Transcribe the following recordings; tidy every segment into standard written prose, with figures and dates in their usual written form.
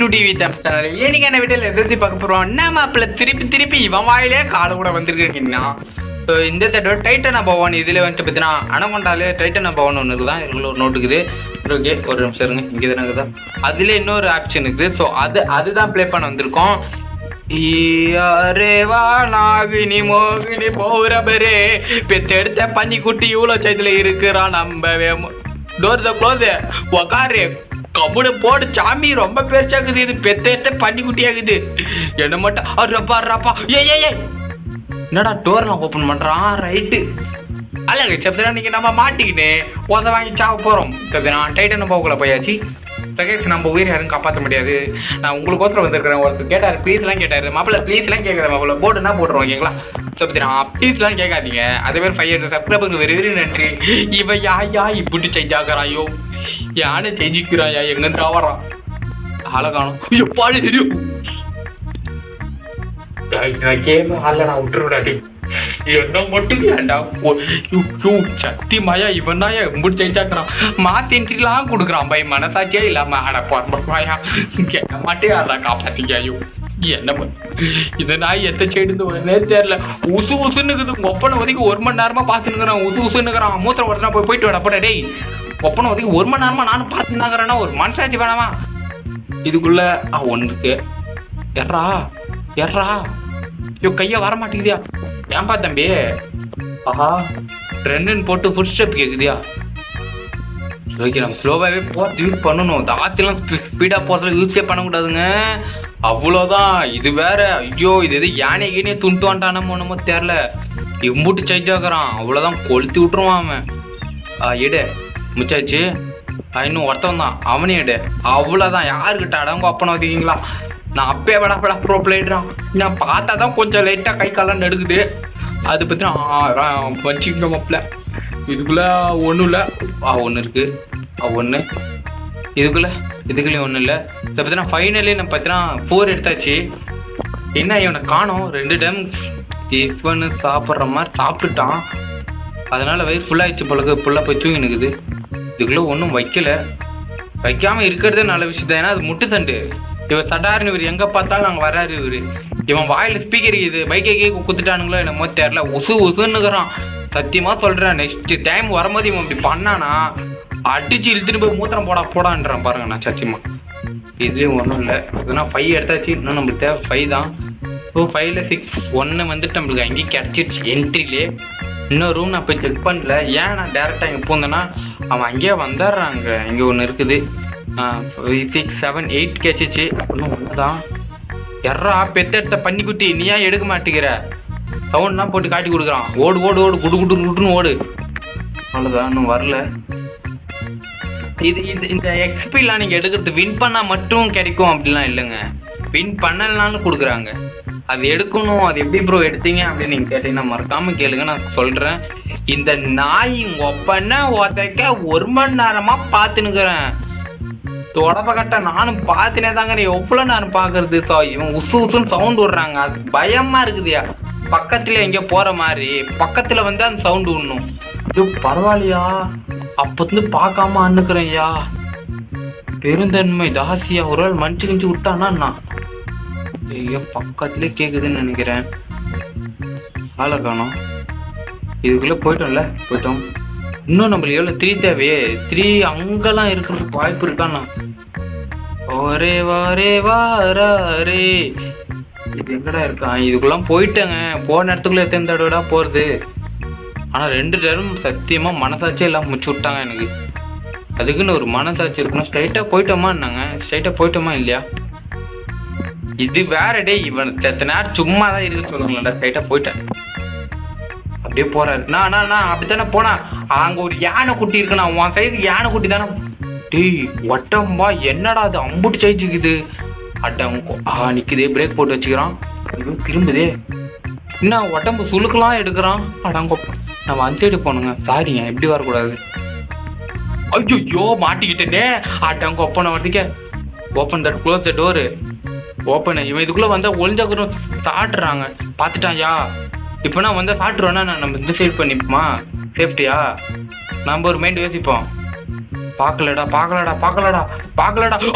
To TV channel. ஏனிக்கான வீட்டில் எதிர்த்து பார்க்க போகிறோம். நம்ம அப்பல திருப்பி இவன் வாயிலே காலை கூட வந்திருக்கீங்கன்னா ஸோ இந்த தடவை டைட்டனா பவன் இதில் வந்துட்டு பார்த்தீங்கன்னா அனகொண்டாலே டைட்டனா பவன் ஒன்று இருக்குதான் இதில் ஒரு நோட்டு இருக்குது. ஓகே ஒரு நிமிஷம் இருங்க, இங்கே தானே இருக்குதா, அதில் இன்னொரு ஆப்ஷன் இருக்குது. ஸோ அதுதான் ப்ளே பண்ண வந்திருக்கோம். ரேவா நாகினி மோகினி பௌரபரே பெத்தெடுத்த பன்னிக்குட்டி இவ்வளோ சைத்துல இருக்கிறான் நம்பவே. டோர் த க்ளோஸ் உக்காரு கபுட போடு சாமி ரொம்ப பேர்ச்சாக்குது. இது பெத்த பன்னிக்குட்டியாக்குது. என்ன மட்டும் ரப்பா ஏ என்னடா டோர்லாம் ஓப்பன் பண்றான். ரைட்டு அல்லங்க சப்தா நீங்க நம்ம மாட்டிக்கின்னு உத வாங்கி சாவ போறோம். நான் டைட்டன் போகக்குள்ள போயாச்சு. சகேஷ் நம்ம உயிர் யாரும் காப்பாற்ற முடியாது. நான் உங்களுக்கோசரம் வந்திருக்கிறேன். ஒருத்தர் கேட்டார் ப்ளீஸ்லாம் கேட்டார். மாப்பிள்ள ப்ளீஸ்லாம் கேட்குறேன். மாப்பிள்ள போட்டுன்னா போட்டுருவோம் ஓகேங்களா. சப்தினா ப்ளீஸ்லாம் கேட்காதீங்க. அதே மாதிரி 500 சப்ஸ்கிரைபருக்கு வெரி நன்றி. இவன் யா இப்படி செஞ்சாக்குறாயோ யானை செஞ்சுக்கிறாயா எங்கேருந்து ஆவறான் ஆளை காணும். எப்பாடு தெரியும் கேம் ஆள நான் விட்டுருடாடி என்ன மட்டும் ஏன்டா சக்தி மாயா இவன் தான் எப்படி செஞ்சாக்குறான். மாத்தி என்ட்ரிலாம் கொடுக்குறான் பை மனசாட்சியே இல்லாம அட மாயா என்ன மாட்டே யாரா காப்பாத்திங்க. ஐயோ என்ன இந்த நாய் எத்த சைடு ஒன்னே தெரியல. உசுன்னுக்குது. ஒப்பனை ஒதுக்கி 1 மணி நேரமா பார்த்துன்னுக்குறான். உசுன்னுக்குறான். மூத்திரம் உடனே போயிட்டு விட போட. டேய் ஒப்பனை ஒதுக்கி 1 மணி நேரமா நானும் பார்த்துனாங்கிறேன்னா ஒரு மனசாட்சி வேணாமா இதுக்குள்ள ஒன்று இருக்கு. எர்ரா ஐயோ கையா வர மாட்டேங்குதியா. ஏன்பா தம்பி ஆஹா ட்ரெண்டுன்னு போட்டு ஃபுட் ஸ்டெப் கேட்குதியா. ஓகே நம்ம ஸ்லோவாகவே போகிறது யூஸ் பண்ணணும். இந்த ஆத்திலாம் ஸ்பீடாக போகிறதுல யூஸே பண்ணக்கூடாதுங்க. அவ்வளோதான். இது வேற ஐயோ இது எது யானை கீனே துண்டு வாண்டானமோ என்னமோ தெரில. எம்பூட்டு சேஞ்ச் ஆகுறான். அவ்வளோதான் கொளுத்தி விட்டுருவான் அவன். எடு முச்சாச்சு. இன்னும் ஒருத்தவன் தான் அவனே எடு. அவ்வளோதான். யாருக்கிட்ட அடங்க அப்பனை வச்சுக்கிங்களா. நான் அப்பயே விட ப்ரோ பிளேடுறான். நான் பார்த்தா தான் கொஞ்சம் லைட்டாக கை காலம் நடுக்குது. அதை பற்றி நான் வச்சுக்கிட்ட மாப்பிள்ள. இதுக்குள்ளே ஒன்றும் இல்லை. ஒன்று இருக்குது ஒன்று இதுக்குள்ளேயும் ஒன்றும் இல்லை. இதை பார்த்தீங்கன்னா ஃபைனலி நம்ம பார்த்தீங்கன்னா 4 எடுத்தாச்சு. என்ன இவனை காணோம். 2 டைம் இவனு சாப்பிட்ற மாதிரி சாப்பிட்டுட்டான். அதனால் வயிறு ஃபுல்லாகிடுச்சு பொழுது ஃபுல்லாக போய் தூங்கி நிற்குது. இதுக்குள்ளே ஒன்றும் வைக்காமல் இருக்கிறதே நல்ல விஷயம் தான். ஏன்னா அது முட்டு தண்டு. இவன் சடார்னு இவர் எங்கே பார்த்தாலும் நாங்கள் வராரு. இவன் வாயில் ஸ்பீக்கர் இது பைக்கை குத்துட்டானுங்களோ என்னமோ தெரில. உசுன்னுக்குறான். சத்தியமாக சொல்கிறேன் நெக்ஸ்ட் டைம் வரும்போது இவன் இப்படி பண்ணானா அடிச்சு இழுத்துட்டு போய் மூத்திரம் போடான்றான் பாருங்க. நான் சத்தியமா இதுலேயும் ஒன்றும் இல்லை. அதுனா 5 எடுத்தாச்சு. இன்னும் நம்மளுக்கு தேவை 5 தான். ஸோ 5ல் 6 1 வந்துட்டு நம்மளுக்கு அங்கேயும் கிடச்சிருச்சு என்ட்ரிலே. இன்னொரு ரூம் நான் போய் செக் பண்ணல. ஏன் நான் டேரெக்டாக இங்கே போந்தேன்னா அவன் அங்கேயே வந்துடுறாங்க. இங்கே ஒன்று இருக்குது. 6 7 8 கேச்சிச்சு. இன்னும் ஒன்று தான். எர்ரா பெத்தெடுத்த பன்னிக்குட்டி நீ ஏன் எடுக்க மாட்டேங்கிற. சவுண்ட்லாம் போட்டு காட்டி கொடுக்குறான். ஓடு குடுன்னு ஓடு. அவ்வளோதான். இன்னும் வரல. இந்த எக்ஸ்பிலாம் நீங்கள் எடுக்கிறது வின் பண்ணால் மட்டும் கிடைக்கும் அப்படிலாம் இல்லைங்க. வின் பண்ணலனாலும் கொடுக்குறாங்க. அது எடுக்கணும். அது எப்படி ப்ரோ எடுத்தீங்க அப்படின்னு நீங்கள் கேட்டீங்கன்னா மறக்காமல் கேளுங்க. நான் சொல்கிறேன். இந்த நாய் ஒப்பனை உதைக்க 1 மணி நேரமாக பார்த்துன்னுக்குறேன். தொடப்ப கட்ட நானும் பார்த்துனே தாங்க. எவ்வளோ நேரம் பார்க்கறது. இவன் உசுன்னு சவுண்டு விடுறாங்க. அது பயமாக இருக்குதுயா. பக்கத்துல எங்கேயோ போகிற மாதிரி பக்கத்தில் வந்து அந்த சவுண்டு விடணும். ஐயோ பரவாயில்லையா. அப்போந்து பார்க்காம அண்ணுக்குறேன்யா. பெருந்தன்மை தாசியா. ஒரு ஆள் மன்னிச்சு கிஞ்சி விட்டானா நான் ஐயோ பக்கத்துலேயே கேட்குதுன்னு நினைக்கிறேன். ஆளை காணோம். இதுக்குள்ளே போயிட்டோம். இன்னும் நம்மளுக்கு எவ்வளோ 3 தேவையே. 3 அங்கெல்லாம் இருக்கிறதுக்கு வாய்ப்பு இருக்காண்ணா. ஒரே வாரே இது எங்கடா இருக்கான். இதுக்குள்ளாம் போயிட்டேங்க. போன இடத்துக்குள்ள எத்தனை தடவைடா போகிறது. ஆனால் 2 டைம் சத்தியமாக மனசாட்சியே எல்லாம் முடிச்சு விட்டாங்க எனக்கு. அதுக்குன்னு ஒரு மனசாட்சி இருக்கணும். ஸ்ட்ரைட்டாக போயிட்டோமான்னாங்க. ஸ்ட்ரைட்டாக போயிட்டோமா இல்லையா. இது வேற டே. இவன் எத்தனை நேரம் சும்மா தான் இருக்கு சொல்லுங்களா. ஸ்ட்ரைட்டாக போயிட்டேன். அப்படியே போறாரு. நான் அப்படித்தானே போனா. அங்க ஒரு யானை குட்டி இருக்குண்ணா. உன் சைஸுக்கு யானை குட்டி தானே. டேய் வட்டம்பா என்னடா அது அம்புட்டு சைச்சுக்குது. அட்டங்க நிக்குதே. பிரேக் போட்டு வச்சுக்கிறான். இவன் திரும்புதே. என்ன உடம்பு சுழுக்கெல்லாம் எடுக்கிறான். அடங்கோ நம்ம அந்த சைடு போனுங்க. சாரிங்க எப்படி வரக்கூடாது. ஐயோ மாட்டிக்கிட்டேனே. அடங்க ஒப்பனை வரதுக்கே. Open that close the door. Open. இவன் இதுக்குள்ள வந்தா ஒளிஞ்சாக்குறோம் சாட்டுறாங்க. பார்த்துட்டான்யா. இப்போ நான் வந்தால் சாப்பிட்ருவோன்னா நம்ம இந்த சைட் பண்ணிப்போமா சேஃப்டியா. நம்ம ஒரு மைண்ட் யோசிப்போம். பார்க்கலடா.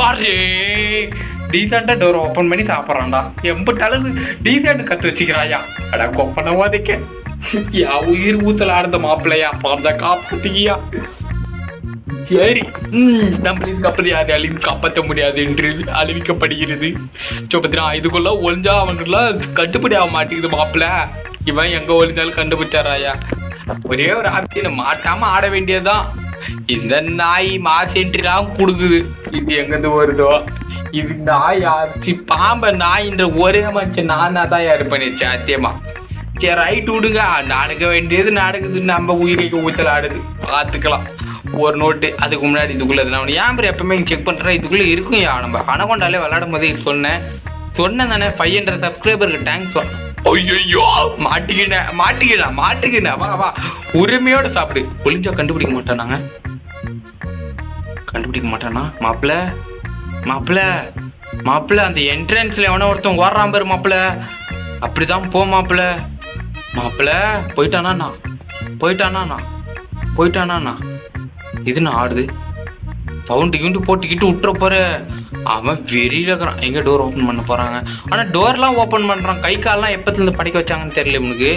அரே டீசெண்டா டோர் ஓப்பன் பண்ணி சாப்பிட்றான்டா. எம்பிட்ட அளவு டீசெண்ட் கத்து வச்சுக்கிறாயா. அடா கொப்பன வாதிக்க யா உயிர் ஊத்தல ஆடுந்த மாப்பிள்ளையா பாந்த காப்பாத்திக்கியா. சரி நம்மளின் கப்பல் யாரையாலையும் காப்பாற்ற முடியாது என்று அறிவிக்கப்படுகிறது. இதுக்குள்ள ஒளிஞ்சா அவனுக்குலாம் கட்டுப்படி ஆக மாட்டேங்குது மாப்பிள்ள. இவன் எங்க ஒளிஞ்சாலும் கண்டுபிடிச்சாராயா. ஒரே ஒரு ஆப்ஷன் மாட்டாம ஆட வேண்டியதுதான். இந்த நாய் மாசென்ட்ரிலாம் கொடுக்குது. இது எங்கிருந்து வருதோ இது நாய் ஆச்சு பாம்ப நாயின்ற ஒரே மனுஷன் நான் தான் யாரு பண்ணிச்சு சத்தியமா. சரி ரைட் விடுங்க. நடக்க வேண்டியது நடக்குது. நம்ம உயிரிக்கு ஊத்தல் ஆடுது பார்த்துக்கலாம். ஒரு நோட்டு அதுக்கு முன்னாடி இதுக்குள்ள நான் ஏன் பேர் எப்பவுமே செக் பண்றேன். இதுக்குள்ள இருக்கும் யா. நம்ம அனகொண்டாலே விளையாடும் போதே சொன்னேன் தானே 500 சப்ஸ்கிரைபருக்கு தேங்க்ஸ். ஐயோ மாட்டிக்கினா வா வா உரிமையோட சாப்பிடு. ஒளிஞ்சா கண்டுபிடிக்க மாட்டானாங்க. கண்டுபிடிக்க மாட்டானா மாப்பிள்ள அந்த என்ட்ரன்ஸ்ல எவனோ ஒருத்தன் ஓடுறான் பேரு மாப்பிள்ள. அப்படிதான் போ மாப்பிள்ள போயிட்டானா இது நான் ஆடுது சவுண்டு கிண்டு போட்டுக்கிட்டு விட்டுற போற. அவன் வெறியில இருக்கிறான். எங்க டோர் ஓப்பன் பண்ண போறாங்க. ஆனா டோர்லாம் ஓப்பன் பண்றான். கை கால்லாம் எப்பத்துல இருந்து படிக்க வச்சாங்கன்னு தெரியல இவனுக்கு.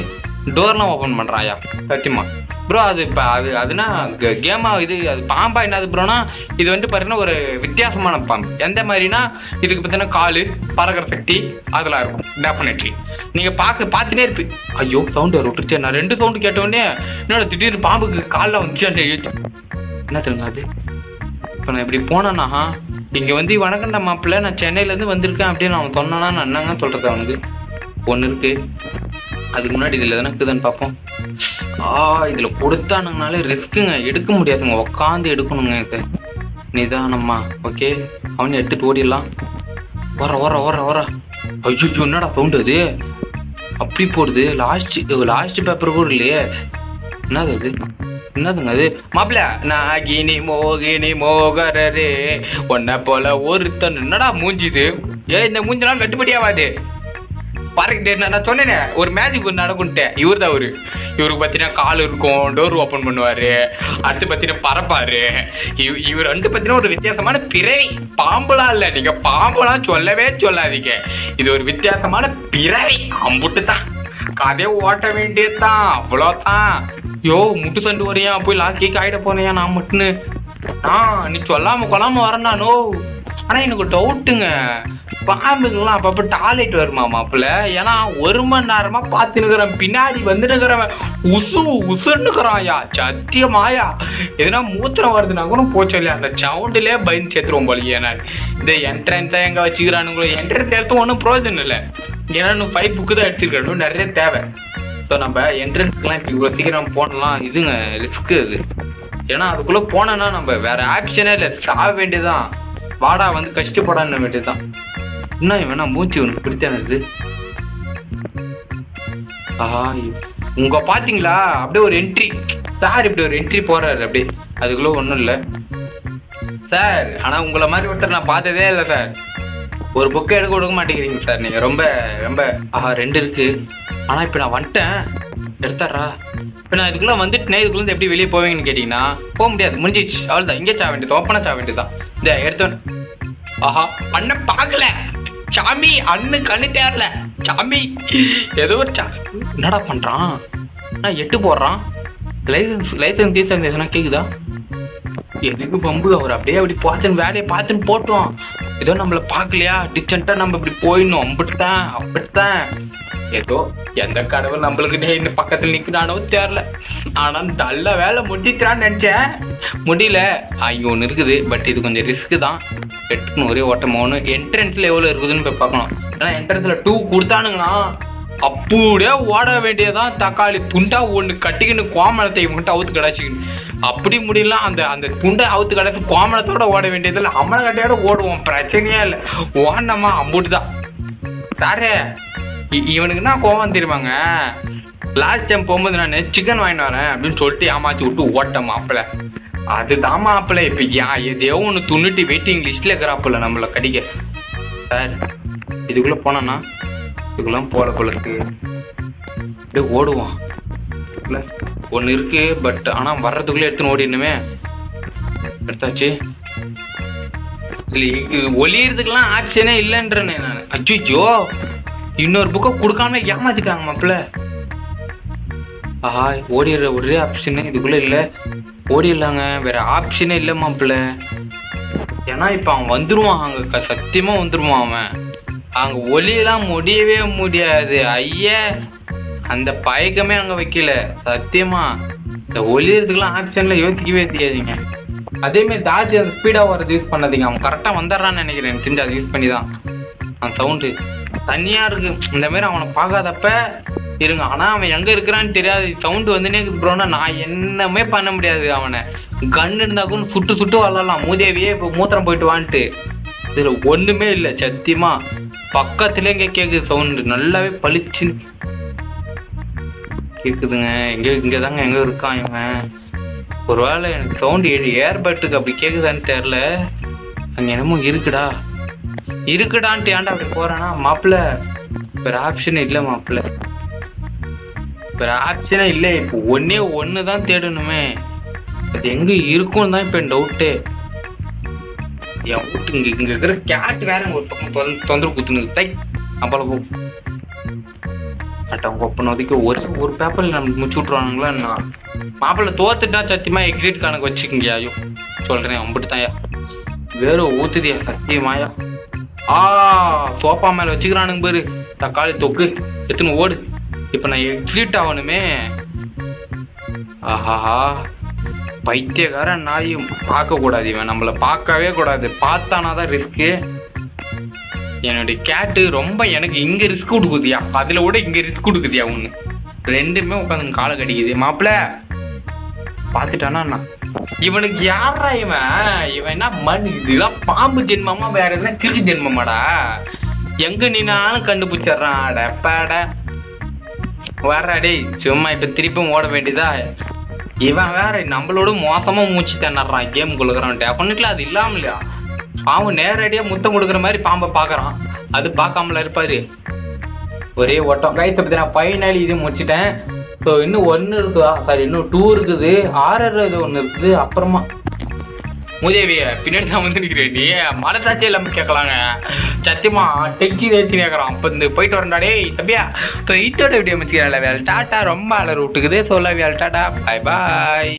டோர்லாம் ஓப்பன் பண்றாயா சத்தியமா ப்ரோ. அது இப்போ அதுனா கேமா இது அது பாம்பா என்னது ப்ரோனா. இது பார்த்தீங்கன்னா ஒரு வித்தியாசமான பாம்பு. எந்த மாதிரினா இதுக்கு பார்த்தீங்கன்னா காலு பறக்கிற சக்தி அதெல்லாம் இருக்கும். டெஃபினெட்லி நீங்கள் பார்த்துனே இருப்பி. ஐயோ சவுண்டு வர விட்டுருச்சு. நான் 2 சவுண்டு கேட்டோடனே என்னோட திடீர்னு பாம்புக்கு காலில் வந்துச்சு. என்ன தெரியுங்க அது. இப்போ நான் இப்படி போனேன்னா இங்கே வணக்கண்டா மாப்பிள்ள நான் சென்னையிலேருந்து வந்திருக்கேன் அப்படின்னு அவன் சொன்னானா நான் என்னங்க சொல்கிறது. அவனுக்கு ஒன்று இருக்குது. அதுக்கு முன்னாடி இதில் எதனா இருக்குதுன்னு பார்ப்போம். இதில் கொடுத்தானுங்கனாலே ரிஸ்க்குங்க. எடுக்க முடியாதுங்க. உட்காந்து எடுக்கணுங்க. இது நிதானம்மா ஓகே. அவனை எடுத்துகிட்டு ஓடிடலாம். வர ஐயோ என்னடா சவுண்டு அது அப்படி போடுது. லாஸ்ட் பேப்பர் கூட இல்லையே. என்னதுங்க அது மாப்பிள்ள. நாகினி மோகினி மோகரே ஒன்ன போல ஒருத்தன். என்னடா மூஞ்சிது. இந்த மூஞ்செல்லாம் கட்டுப்படியாவாது. நான் சொன்னேனே ஒரு மேஜிக் ஒன்று நடக்குன்ட்டேன். இவர் தான் இவருக்கு பார்த்தீங்கன்னா கால் இருக்கும். டோர் ஓப்பன் பண்ணுவாரு. அடுத்து பார்த்தீங்கன்னா பறப்பாரு. இவர் பார்த்தீங்கன்னா ஒரு வித்தியாசமான பிறவி. பாம்புலாம் இல்லை. நீங்க பாம்புலாம் சொல்லவே சொல்லாதீங்க. இது ஒரு வித்தியாசமான பிறவி. அம்புட்டு தான் கதையை ஓட்ட வேண்டியதுதான். அவ்வளோதான். முட்டு சண்டு வரையா போய் லாக்கி ஆயிட போனையா நான் மட்டுன்னு. நீ சொல்லாம கொல்லாம வரேன்னானோ. ஆனா எனக்கு டவுட்டுங்க. பாம்புங்கெல்லாம் அப்பப்போ டாய்லெட் வருமா மாப்பிள்ள. ஏன்னா 1 மணி நேரமா பார்த்துனுக்குறேன். பின்னாடி வந்துட்டுக்கிறவன் உசுன்னுக்குறான்யா சத்தியமாயா. எதுனா மூத்திரம் வருதுன்னா கூட போச்சு இல்லையா. அந்த சவுண்டுலேயே பயந்து சேர்த்துருவோம் போலியே. நான் இந்த என்ட்ரன்ஸ் தான் எங்க வச்சுக்கிறானுங்களோ. என்ட்ரன்ஸ் எடுத்து ஒன்றும் பிரயோஜனம் இல்லை. ஏன்னா இன்னும் 5 புக்கு தான் எடுத்துருக்கணும். நிறைய தேவை. ஸோ நம்ம என்ட்ரன்ஸ்க்குலாம் இப்போ இவ்வளோ சீக்கிரம் போனலாம் இதுங்க ரிஸ்க்கு அது. ஏன்னா அதுக்குள்ளே போனோன்னா நம்ம வேற ஆப்ஷனே இல்லை. சாக வேண்டியதுதான். வாடா கஷ்டப்படான்னு வேண்டியதுதான். இன்னும் வேணா மூச்சு உனக்கு பிடித்தானது. உங்க பாத்தீங்களா அப்படியே ஒரு என்ட்ரி. சார் இப்படி ஒரு என்ட்ரி போறாரு அப்படியே. அதுக்குள்ள ஒன்றும் இல்லை சார். ஆனா உங்களை மாதிரி ஒருத்தர் நான் பார்த்ததே இல்லை சார். ஒரு புக்கை எடுக்க கொடுக்க மாட்டேங்கிறீங்க சார். நீங்க ரொம்ப ரொம்ப 2 இருக்கு. ஆனா இப்ப நான் வந்துட்டேன். எடுத்தாரா. இப்போ நான் இதுக்குள்ள வந்துட்டேன். இதுக்குள்ள எப்படி வெளியே போவீங்கன்னு கேட்டீங்கன்னா போக முடியாது. முடிஞ்சிச்சு. அவ்வளோதான். இங்கே சாக வேண்டியது. ஓப்பனா சாக வேண்டியதுதான். இந்த எடுத்தோன்னு அண்ண பார்க்கல சாமி. அண்ணு கண்ணு தேரல சாமி. ஏதோ ஒரு என்னடா பண்றான். நான் 8 போடுறான். லைசன்ஸ் தீசன்ஸ் கேக்குதா. எதுக்கு பம்பு. அவர் அப்படி பார்த்துன்னு வேலையை பார்த்துன்னு போட்டோம். ஏதோ நம்மளை பார்க்கலையா டிஸ்டன்ட்டா நம்ம இப்படி போயிடணும். அப்படித்தான் ஏதோ எந்த கடவுள் நம்மளுக்கு இந்த பக்கத்தில் நிற்கிறானோ தெரியல. ஆனா நல்ல வேலை முடிச்சிக்கிறான்னு நினைச்சேன். முடியல. இங்க ஒன்று இருக்குது. பட் இது கொஞ்சம் ரிஸ்க்கு தான். எடுத்துக்கணும். ஒரே ஓட்டமாகனு. என்ட்ரன்ஸ்ல எவ்வளோ இருக்குதுன்னு போய் பார்க்கணும். ஏன்னா என்ட்ரன்ஸ்ல 2 கொடுத்தானுங்கன்னா அப்படியே ஓட வேண்டியதான். தக்காளி துண்டா ஒன்று கட்டிக்கின்னு கோமணத்தை மட்டும் அவுத்து கிடாச்சிக்கணும். அப்படி முடியல. அந்த துண்டை அவுத்து கிடச்சி கோமணத்தோட ஓட வேண்டியதில்லை. அம்மனை கட்டையோட ஓடுவோம். பிரச்சனையே இல்லை. ஓடனமா அம்புட்டு தான் சாரே. இவனுக்கு என்ன கோவம் தெரியுமாங்க. லாஸ்ட் டைம் போகும்போது நான் சிக்கன் வாங்கிட்டு வரேன் அப்படின்னு சொல்லிட்டு ஏமாற்றி விட்டு ஓட்டேன் மாப்பிள்ள. அதுதான் மாப்பிள்ள. இப்போ எதையோ ஒன்று துண்ணுட்டு வெயிட்டிங் லிஸ்ட்ல இருக்கிறாப்புல நம்மளை கடிக்க. சார் இதுக்குள்ள போனான்னா இதுக்குலாம் போலக்குள்ளக்கு அப்படியே ஓடுவான். ஒன்று இருக்கு. பட் ஆனால் வர்றதுக்குள்ளே எடுத்துன்னு ஓடிடணுமே. எடுத்தாச்சு. இல்லை ஒளியறதுக்கெல்லாம் ஆப்ஷனே இல்லைன்றேன்னு நான். அச்சோ, இன்னொரு புக்கை கொடுக்காம ஏமாத்திட்டாங்க மாப்பிள்ள. ஆஹா, ஓடிடுற ஒரே ஆப்ஷனே இதுக்குள்ள இல்லை. ஓடிடலாங்க, வேற ஆப்ஷனே இல்லை மாப்பிள்ள. ஏன்னா இப்போ அவன் வந்துடுவான், அங்கே சத்தியமாக வந்துடுவான் அவன். அங்கே ஒளியெல்லாம் முடியவே முடியாது. ஐயா, அந்த பயக்கமே அங்கே வைக்கல சத்தியமா. இந்த ஒளியறதுக்கெல்லாம் ஆப்ஷன்ல யோசிக்கவே தெரியாதீங்க. அதேமாதிரி தாஜி அந்த ஸ்பீடாக வரது யூஸ் பண்ணாதீங்க. அவன் கரெக்டாக வந்துடுறான்னு நினைக்கிறேன். எனக்கு தெரிஞ்சு அதை யூஸ் பண்ணி தான் அந்த சவுண்டு தனியாக இருக்கு. இந்த மாதிரி அவனை பார்க்காதப்ப இருங்க. ஆனால் அவன் எங்கே இருக்கிறான்னு தெரியாது. சவுண்டு வந்துனே ப்ரோனா நான் என்னமே பண்ண முடியாது. அவனை கன் இருந்தாக்கும் சுட்டு சுட்டு வரலாம். மூதேவியே இப்போ மூத்திரம் போயிட்டு வான்ட்டு. இதில் ஒன்றுமே இல்லை சத்தியமா. பக்கத்துலேயே இங்கே கேட்குது சவுண்டு, நல்லாவே பளிச்சுன்னு கேட்குதுங்க. இங்கே தாங்க எங்கே இருக்கான் இவன். ஒரு வேளை எனக்கு சவுண்டு ஏர்பட்டுக்கு அப்படி கேட்குதான்னு தெரில. அங்கே என்னமோ இருக்குடான்ட்டு ஏன்டா அப்படி போகிறேன்னா மாப்பிள்ள வேறு ஆப்ஷன் இல்லை மாப்பிள்ள, வேறு ஆப்ஷனே இல்லை. இப்போ ஒன்று தான் தேடணுமே. அது எங்கே இருக்குன்னு தான் இப்போ என் டவுட்டு. என் வீட்டு இங்கே இருக்கிற கேட் வேற ஒரு பக்கம் தொந்தரவு குத்துனுக்கு தை அப்பள போ அட்டவங்க ஒப்பனதுக்கு ஒரு பேப்பரில் நம்ம முடிச்சு விட்ருவானுங்களா. நான் மாப்பிள்ளை தோத்துட்டா சத்தியமாக எக்ஸிட் கணக்கு வச்சுக்கிங்கயா. ஐயோ சொல்கிறேன், அம்பிட்டு தான்யா வேற ஊத்துதியா சத்தியமாயா. சோஃபா மேலே வச்சுக்கிறானுங்க பேரு தக்காளி தொக்கு எத்துன்னு ஓடு. இப்போ நான் எக்ஸிட் ஆகணுமே. ஆஹாஹா, பைத்தியக்காரன் நாயும் பார்க்கக்கூடாது. இவன் நம்மளை பார்க்கவே கூடாது. பார்த்தானா தான் ரிஸ்க்கு. என்னுடைய கேட்டு ரொம்ப எனக்கு இங்கே ரிஸ்க் கொடுக்குதியா, அதில் விட இங்கே ரிஸ்க் கொடுக்குதியா. ஒன்று ரெண்டுமே உட்காந்து காலை கடிக்குது. மாப்பிள்ள பார்த்துட்டானா இவனுக்கு யாரா இவன் என்ன மண் இதெல்லாம் பாம்பு ஜென்மமா வேற எதுனா கிறுக்கு ஜென்மமாடா. எங்க நீனாலும் கண்டுபிடிச்சிட்றான். அடப்பாட வர்றாடே சும்மா இப்போ திருப்பியும் ஓட வேண்டியதா. இவன் வேற நம்மளோட மோசமாக மூச்சு திணறான் கேம் கொடுக்குறான். டெஃபினெட்லி அது இல்லாமல் இல்லையா. அவன் நேரடியாக முத்தம் கொடுக்குற மாதிரி பாம்பை பார்க்குறான். அது பார்க்காமல இருப்பாரு. ஒரே ஓட்டம் கைஸ். அப்படி நான் ஃபைனலி இது முடிச்சிட்டேன். ஸோ இன்னும் 1 இருக்குதா, சாரி இன்னும் 2 இருக்குது. 6 இது 1 இருக்குது. அப்புறமா மூதேவிய பின்னாடி தான் வந்து நிற்கிறேன். நீ மனசாட்சி எல்லாமே கேட்கலாங்க சத்தியமா. டெக்ஸி ஏற்றி கேட்குறான். அப்போ இந்த போயிட்டு வரண்டாடே தம்பியா. ஸோ இதோட வீடியோ முடிச்சுக்கிறேன். வேலை டாட்டா ரொம்ப அலர் விட்டுக்குது. சொல்ல வேலை டாட்டா பாய் பாய்.